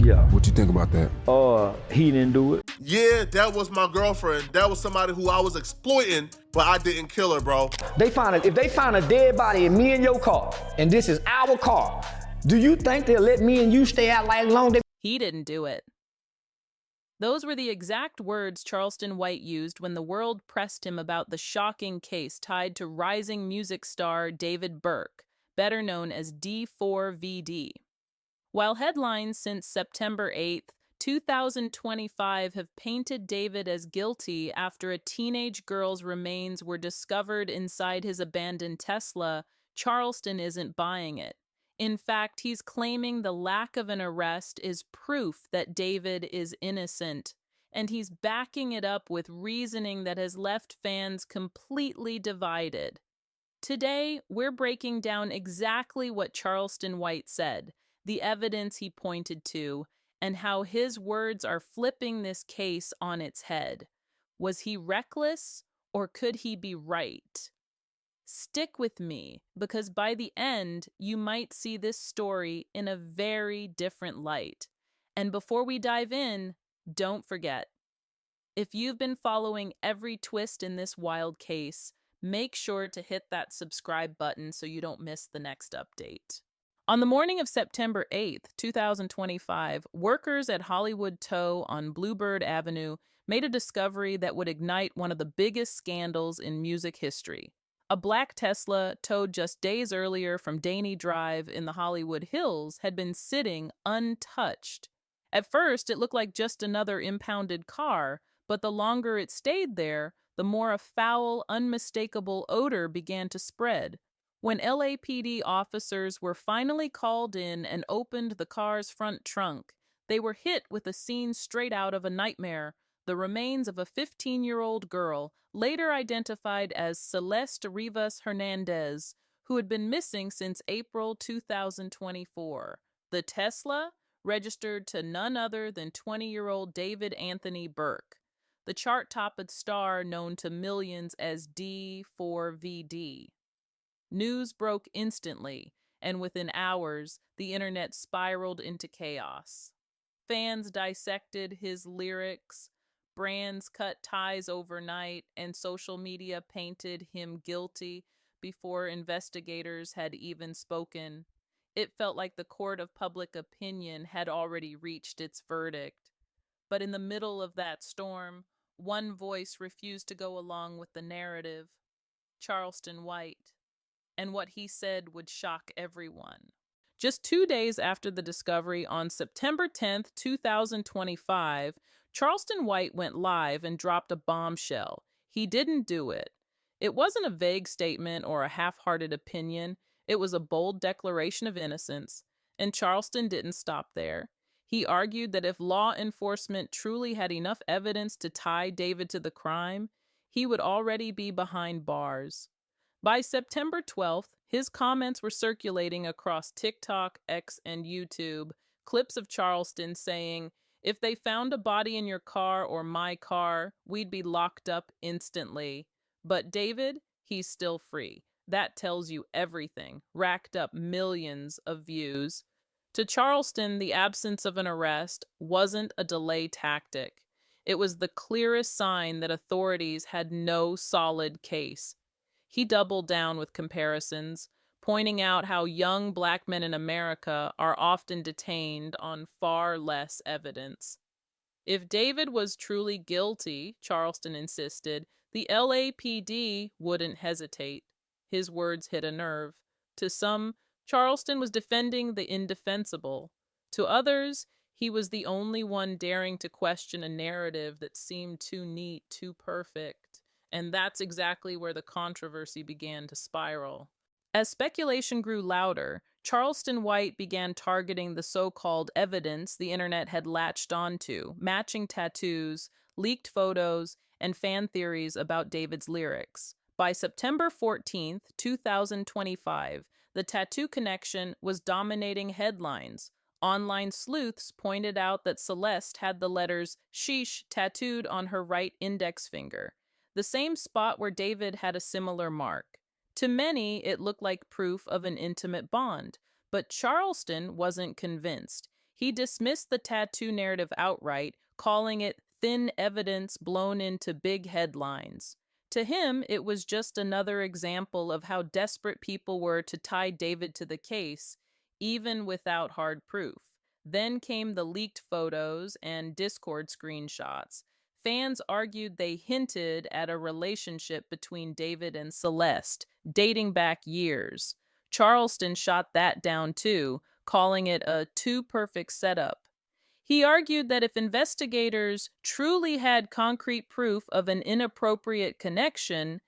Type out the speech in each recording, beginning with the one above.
Yeah. What you think about that? He didn't do it. Yeah, that was my girlfriend. That was somebody who I was exploiting, but I didn't kill her, bro. If they find a dead body in me and your car, and this is our car, do you think they'll let me and you stay out like long? He didn't do it. Those were the exact words Charleston White used when the world pressed him about the shocking case tied to rising music star David Burke, better known as D4vd. While headlines since September 8th, 2025 have painted David as guilty after a teenage girl's remains were discovered inside his abandoned Tesla, Charleston isn't buying it. In fact, he's claiming the lack of an arrest is proof that David is innocent, and he's backing it up with reasoning that has left fans completely divided. Today, we're breaking down exactly what Charleston White said, the evidence he pointed to, and how his words are flipping this case on its head. Was he reckless, or could he be right? Stick with me, because by the end, you might see this story in a very different light. And before we dive in, don't forget, if you've been following every twist in this wild case, make sure to hit that subscribe button so you don't miss the next update. On the morning of September 8th, 2025, workers at Hollywood Tow on Bluebird Avenue made a discovery that would ignite one of the biggest scandals in music history. A black Tesla towed just days earlier from Daney Drive in the Hollywood Hills had been sitting untouched. At first, it looked like just another impounded car, but the longer it stayed there, the more a foul, unmistakable odor began to spread. When LAPD officers were finally called in and opened the car's front trunk, they were hit with a scene straight out of a nightmare: the remains of a 15-year-old girl, later identified as Celeste Rivas Hernandez, who had been missing since April 2024. The Tesla, registered to none other than 20-year-old David Anthony Burke, the chart-topped star known to millions as D4vd. News broke instantly, and within hours, the internet spiraled into chaos. Fans dissected his lyrics, brands cut ties overnight, and social media painted him guilty before investigators had even spoken. It felt like the court of public opinion had already reached its verdict. But in the middle of that storm, one voice refused to go along with the narrative: Charleston White. And what he said would shock everyone. Just 2 days after the discovery, on September 10th, 2025, Charleston White went live and dropped a bombshell. He didn't do it. It wasn't a vague statement or a half-hearted opinion. It was a bold declaration of innocence. And Charleston didn't stop there. He argued that if law enforcement truly had enough evidence to tie David to the crime, he would already be behind bars. By September 12th, his comments were circulating across TikTok, X, and YouTube, clips of Charleston saying, "If they found a body in your car or my car, we'd be locked up instantly. But David, he's still free." That tells you everything. Racked up millions of views. To Charleston, the absence of an arrest wasn't a delay tactic. It was the clearest sign that authorities had no solid case. He doubled down with comparisons, pointing out how young black men in America are often detained on far less evidence. If David was truly guilty, Charleston insisted, the LAPD wouldn't hesitate. His words hit a nerve. To some, Charleston was defending the indefensible. To others, he was the only one daring to question a narrative that seemed too neat, too perfect. And that's exactly where the controversy began to spiral. As speculation grew louder, Charleston White began targeting the so-called evidence the internet had latched onto: matching tattoos, leaked photos, and fan theories about David's lyrics. By September 14th, 2025, the tattoo connection was dominating headlines. Online sleuths pointed out that Celeste had the letters "sheesh" tattooed on her right index finger, the same spot where David had a similar mark. To many, it looked like proof of an intimate bond, but Charleston wasn't convinced. He dismissed the tattoo narrative outright, calling it thin evidence blown into big headlines. To him, it was just another example of how desperate people were to tie David to the case, even without hard proof. Then came the leaked photos and Discord screenshots. Fans argued they hinted at a relationship between David and Celeste, dating back years. Charleston shot that down too, calling it a too perfect setup. He argued that if investigators truly had concrete proof of an inappropriate connection,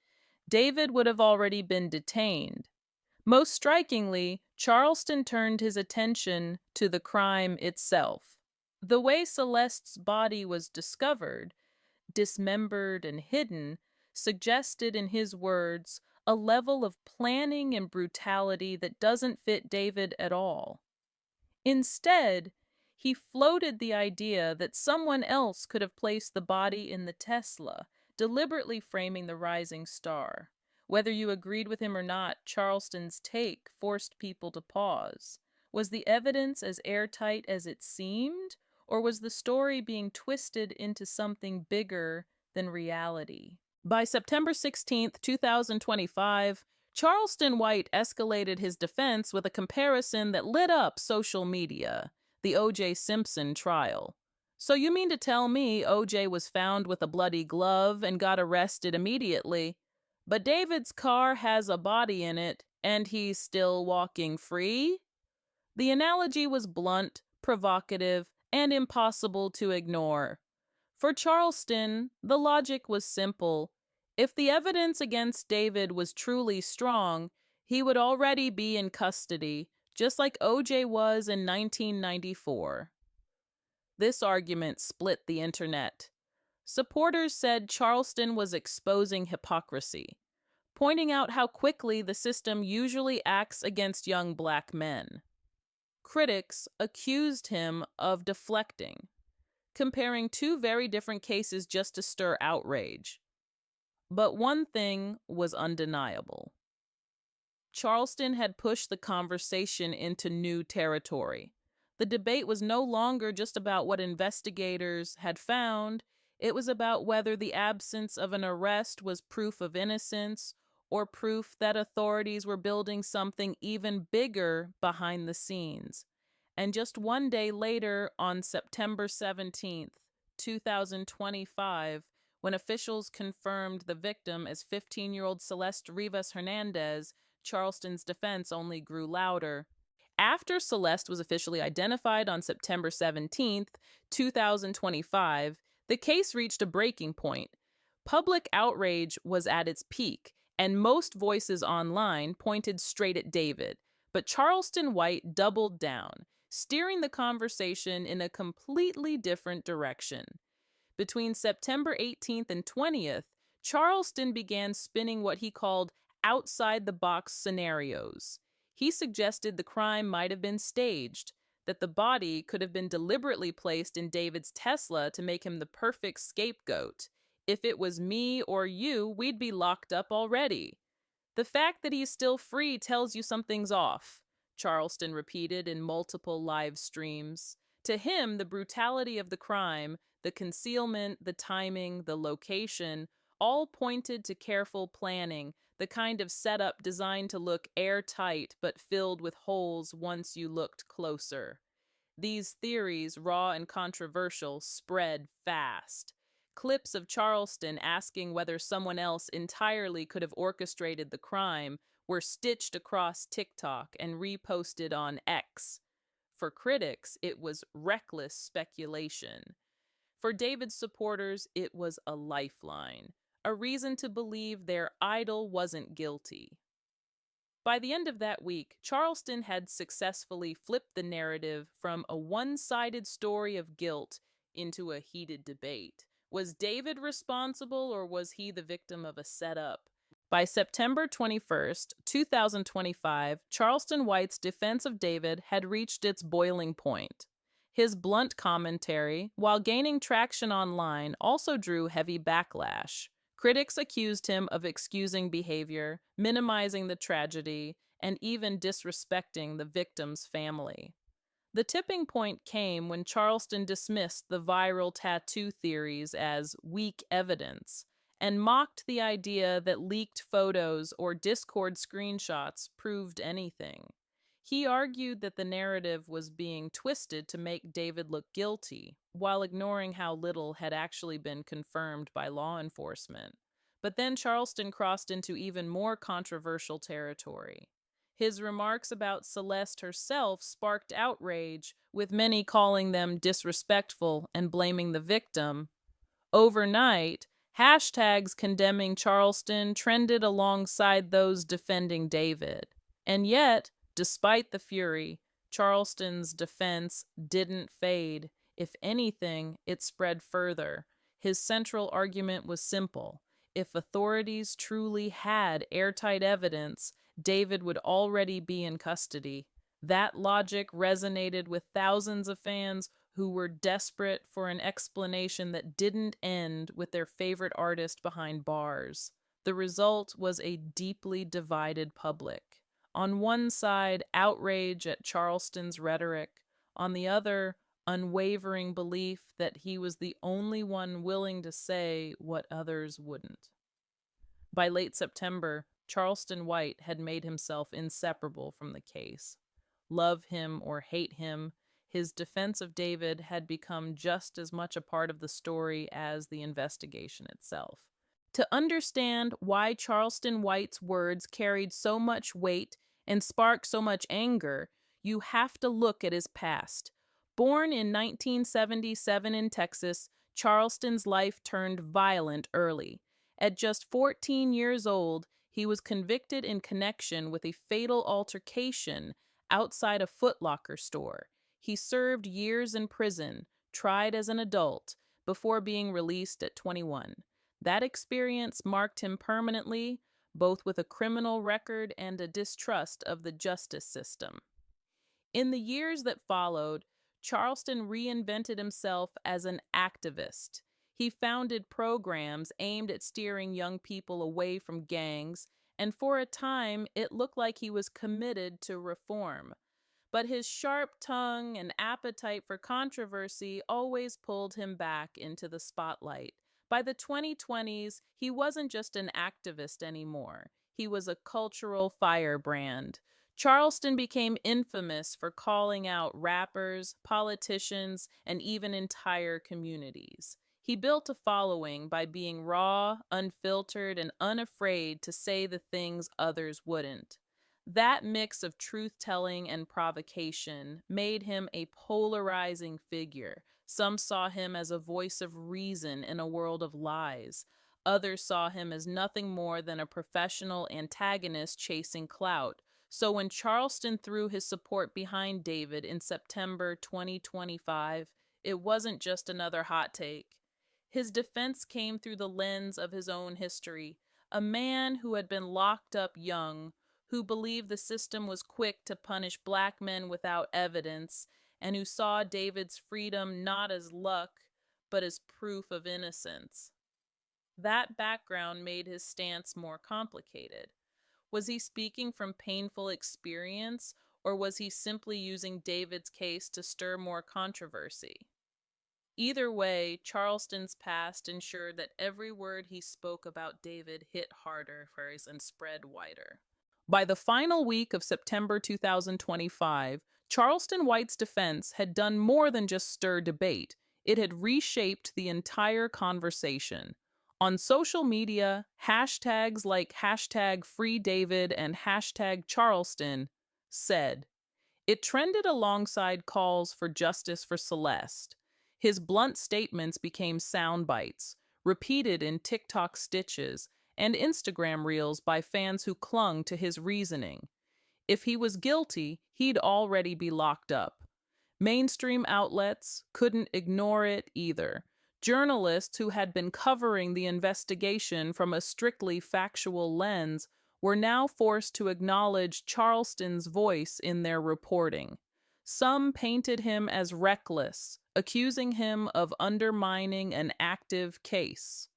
David would have already been detained. Most strikingly, Charleston turned his attention to the crime itself. The way Celeste's body was discovered, dismembered and hidden, suggested, in his words, a level of planning and brutality that doesn't fit David at all. Instead, he floated the idea that someone else could have placed the body in the Tesla, deliberately framing the rising star. Whether you agreed with him or not, Charleston's take forced people to pause. Was the evidence as airtight as it seemed, or was the story being twisted into something bigger than reality? By September 16, 2025, Charleston White escalated his defense with a comparison that lit up social media: the O.J. Simpson trial. So you mean to tell me O.J. was found with a bloody glove and got arrested immediately, but David's car has a body in it and he's still walking free? The analogy was blunt, provocative, and impossible to ignore. For Charleston, the logic was simple. If the evidence against David was truly strong, he would already be in custody, just like O.J. was in 1994. This argument split the internet. Supporters said Charleston was exposing hypocrisy, pointing out how quickly the system usually acts against young black men. Critics accused him of deflecting, comparing two very different cases just to stir outrage. But one thing was undeniable. Charleston had pushed the conversation into new territory. The debate was no longer just about what investigators had found. It was about whether the absence of an arrest was proof of innocence or proof that authorities were building something even bigger behind the scenes. And just one day later, on September 17th, 2025, when officials confirmed the victim as 15-year-old Celeste Rivas Hernandez, Charleston's defense only grew louder. After Celeste was officially identified on September 17th, 2025, the case reached a breaking point. Public outrage was at its peak, and most voices online pointed straight at David. But Charleston White doubled down, steering the conversation in a completely different direction. Between September 18th and 20th, Charleston began spinning what he called outside-the-box scenarios. He suggested the crime might have been staged, that the body could have been deliberately placed in David's Tesla to make him the perfect scapegoat. If it was me or you, we'd be locked up already. The fact that he's still free tells you something's off, Charleston repeated in multiple live streams. To him, the brutality of the crime, the concealment, the timing, the location, all pointed to careful planning, the kind of setup designed to look airtight but filled with holes once you looked closer. These theories, raw and controversial, spread fast. Clips of Charleston asking whether someone else entirely could have orchestrated the crime were stitched across TikTok and reposted on X. For critics, it was reckless speculation. For David's supporters, it was a lifeline, a reason to believe their idol wasn't guilty. By the end of that week, Charleston had successfully flipped the narrative from a one-sided story of guilt into a heated debate. Was David responsible, or was he the victim of a setup? By September 21st, 2025, Charleston White's defense of David had reached its boiling point. His blunt commentary, while gaining traction online, also drew heavy backlash. Critics accused him of excusing behavior, minimizing the tragedy, and even disrespecting the victim's family. The tipping point came when Charleston dismissed the viral tattoo theories as weak evidence and mocked the idea that leaked photos or Discord screenshots proved anything. He argued that the narrative was being twisted to make David look guilty, while ignoring how little had actually been confirmed by law enforcement. But then Charleston crossed into even more controversial territory. His remarks about Celeste herself sparked outrage, with many calling them disrespectful and blaming the victim. Overnight, hashtags condemning Charleston trended alongside those defending David. And yet, despite the fury, Charleston's defense didn't fade. If anything, it spread further. His central argument was simple. If authorities truly had airtight evidence, David would already be in custody. That logic resonated with thousands of fans who were desperate for an explanation that didn't end with their favorite artist behind bars. The result was a deeply divided public. On one side, outrage at Charleston's rhetoric. On the other, unwavering belief that he was the only one willing to say what others wouldn't. By late September, Charleston White had made himself inseparable from the case. Love him or hate him, his defense of David had become just as much a part of the story as the investigation itself. To understand why Charleston White's words carried so much weight and sparked so much anger, you have to look at his past. Born in 1977 in Texas, Charleston's life turned violent early. At just 14 years old, he was convicted in connection with a fatal altercation outside a Foot Locker store. He served years in prison, tried as an adult, before being released at 21. That experience marked him permanently, both with a criminal record and a distrust of the justice system. In the years that followed, Charleston reinvented himself as an activist. He founded programs aimed at steering young people away from gangs, and for a time, it looked like he was committed to reform. But his sharp tongue and appetite for controversy always pulled him back into the spotlight. By the 2020s, he wasn't just an activist anymore. He was a cultural firebrand. Charleston became infamous for calling out rappers, politicians, and even entire communities. He built a following by being raw, unfiltered, and unafraid to say the things others wouldn't. That mix of truth-telling and provocation made him a polarizing figure. Some saw him as a voice of reason in a world of lies. Others saw him as nothing more than a professional antagonist chasing clout. So when Charleston threw his support behind David in September 2025, it wasn't just another hot take. His defense came through the lens of his own history. A man who had been locked up young, who believed the system was quick to punish black men without evidence, and who saw David's freedom not as luck, but as proof of innocence. That background made his stance more complicated. Was he speaking from painful experience, or was he simply using David's case to stir more controversy? Either way, Charleston's past ensured that every word he spoke about David hit harder and spread wider. By the final week of September 2025, Charleston White's defense had done more than just stir debate. It had reshaped the entire conversation. On social media, hashtags like #FreeDavid and #Charleston said. It trended alongside calls for justice for Celeste. His blunt statements became sound bites, repeated in TikTok stitches and Instagram reels by fans who clung to his reasoning. If he was guilty, he'd already be locked up. Mainstream outlets couldn't ignore it either. Journalists who had been covering the investigation from a strictly factual lens were now forced to acknowledge Charleston's voice in their reporting. Some painted him as reckless, accusing him of undermining an active case.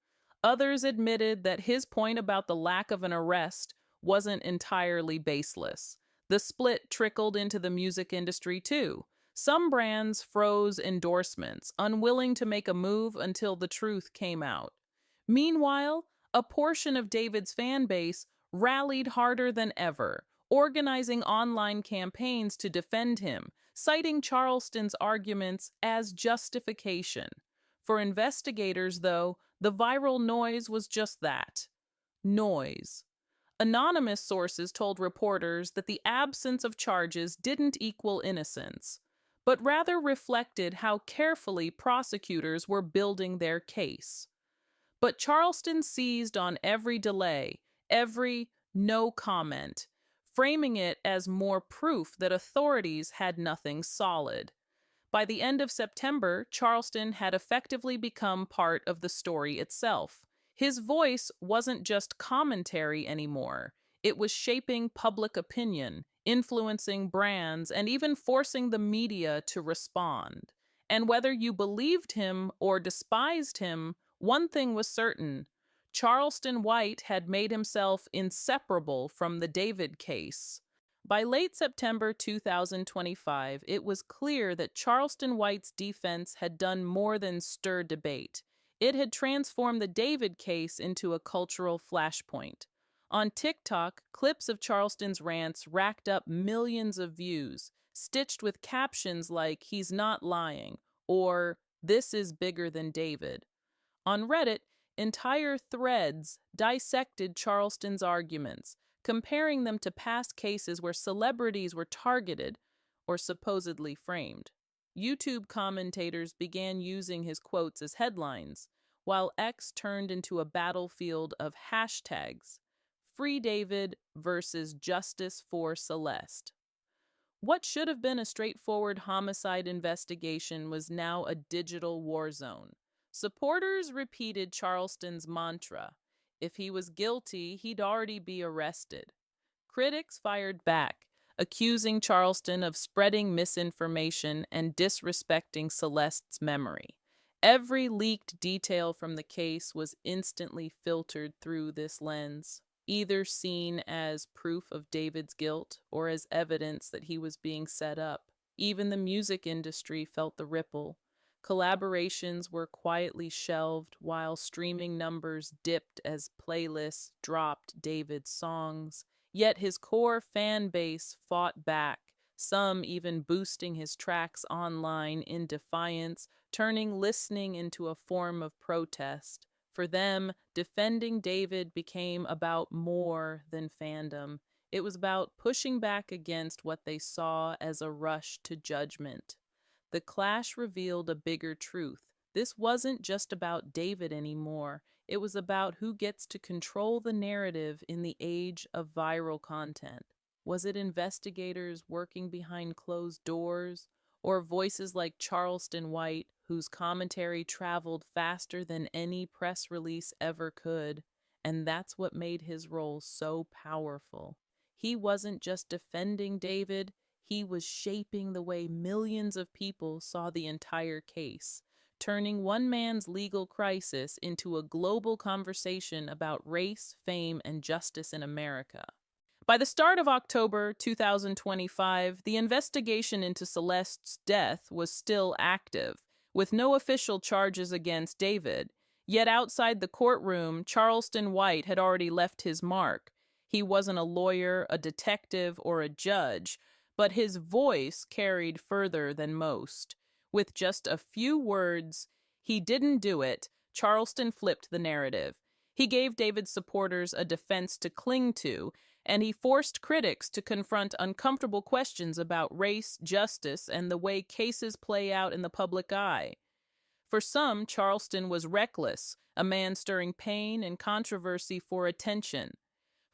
Others admitted that his point about the lack of an arrest wasn't entirely baseless. The split trickled into the music industry too. Some brands froze endorsements, unwilling to make a move until the truth came out. Meanwhile, a portion of David's fan base rallied harder than ever, organizing online campaigns to defend him, citing Charleston's arguments as justification. For investigators, though, the viral noise was just that: noise. Anonymous sources told reporters that the absence of charges didn't equal innocence, but rather reflected how carefully prosecutors were building their case. But Charleston seized on every delay, every no comment, framing it as more proof that authorities had nothing solid. By the end of September, Charleston had effectively become part of the story itself. His voice wasn't just commentary anymore. It was shaping public opinion, influencing brands, and even forcing the media to respond. And whether you believed him or despised him, one thing was certain: Charleston White had made himself inseparable from the David case. By late September 2025, it was clear that Charleston White's defense had done more than stir debate. It had transformed the David case into a cultural flashpoint. On TikTok, clips of Charleston's rants racked up millions of views, stitched with captions like "He's not lying" or "This is bigger than David." On Reddit, entire threads dissected Charleston's arguments, comparing them to past cases where celebrities were targeted or supposedly framed. YouTube commentators began using his quotes as headlines, while X turned into a battlefield of hashtags: Free David versus Justice for Celeste. What should have been a straightforward homicide investigation was now a digital war zone. Supporters repeated Charleston's mantra: if he was guilty, he'd already be arrested. Critics fired back, accusing Charleston of spreading misinformation and disrespecting Celeste's memory. Every leaked detail from the case was instantly filtered through this lens, either seen as proof of David's guilt or as evidence that he was being set up. Even the music industry felt the ripple. Collaborations were quietly shelved while streaming numbers dipped as playlists dropped David's songs. Yet his core fan base fought back, some even boosting his tracks online in defiance, turning listening into a form of protest. For them, defending David became about more than fandom. It was about pushing back against what they saw as a rush to judgment. The clash revealed a bigger truth. This wasn't just about David anymore. It was about who gets to control the narrative in the age of viral content. Was it investigators working behind closed doors, or voices like Charleston White, whose commentary traveled faster than any press release ever could? And that's what made his role so powerful. He wasn't just defending David, he was shaping the way millions of people saw the entire case, turning one man's legal crisis into a global conversation about race, fame, and justice in America. By the start of October 2025, the investigation into Celeste's death was still active, with no official charges against David. Yet outside the courtroom, Charleston White had already left his mark. He wasn't a lawyer, a detective, or a judge, but his voice carried further than most. With just a few words, "He didn't do it," Charleston flipped the narrative. He gave David's supporters a defense to cling to, and he forced critics to confront uncomfortable questions about race, justice, and the way cases play out in the public eye. For some, Charleston was reckless, a man stirring pain and controversy for attention.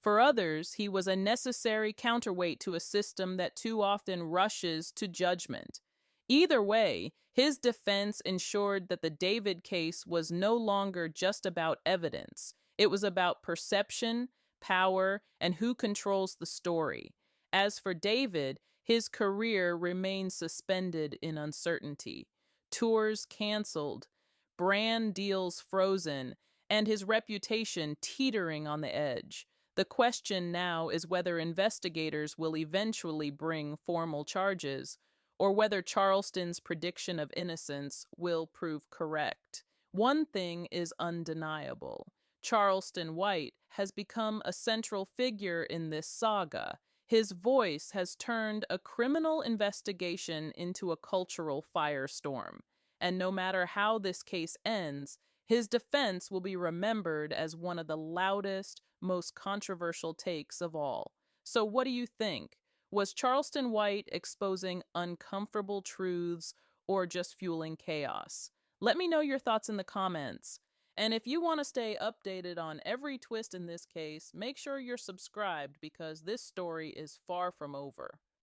For others, he was a necessary counterweight to a system that too often rushes to judgment. Either way, his defense ensured that the David case was no longer just about evidence. It was about perception, power, and who controls the story. As for David, his career remained suspended in uncertainty. Tours canceled, brand deals frozen, and his reputation teetering on the edge. The question now is whether investigators will eventually bring formal charges, or whether Charleston's prediction of innocence will prove correct. One thing is undeniable. Charleston White has become a central figure in this saga. His voice has turned a criminal investigation into a cultural firestorm. And no matter how this case ends, his defense will be remembered as one of the loudest, most controversial takes of all. So what do you think? Was Charleston White exposing uncomfortable truths or just fueling chaos? Let me know your thoughts in the comments. And if you want to stay updated on every twist in this case, make sure you're subscribed because this story is far from over.